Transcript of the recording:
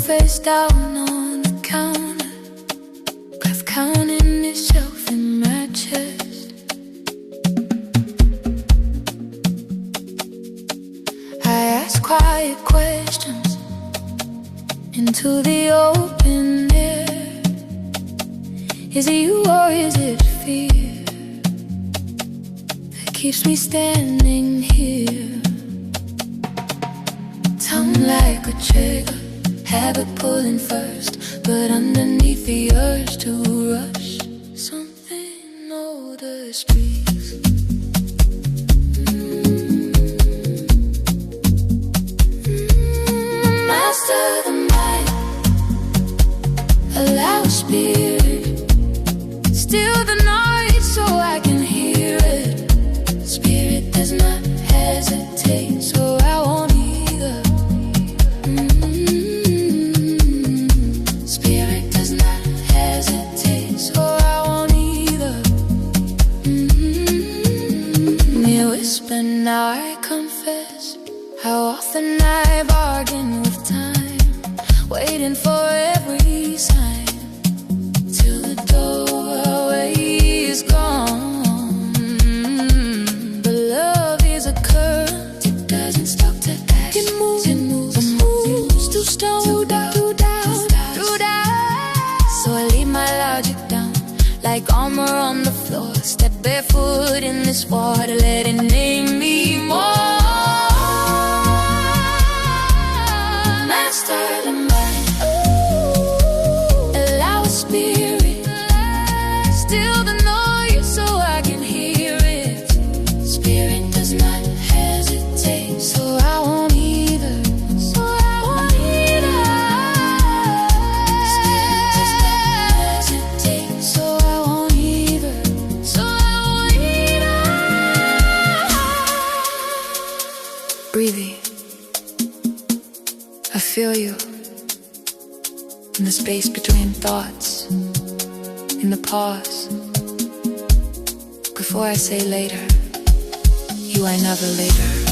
face down on the counter, breath counting itself in my chest. I ask quiet questions into the open air. Is it you or is it fear that keeps me standing here? Tongue like a trigger, habit pulling first, but underneath the urge to rush, something older speaks. Master the mind, allow spirit, still the noise so I can hear it. Spirit does not hesitate, so I won't either. Spirit does not hesitate, so I won't either. You whisper, now I confess how often I bargain with time, waiting for every sign, till the doorway is gone. But love is a current, it doesn't stop to act. It moves, to stone, through doubt. So I leave my logic down, like armor on the floor. Step barefoot in this water, let it name me more. Master the mind, allow a spirit, still the noise so I can hear it. Spirit does not hesitate, so I won't either. So I won't either. Spirit does not hesitate, so I won't either. So I won't either. Breathing, I feel you in the space between thoughts, in the pause. Before I say later, you are never later.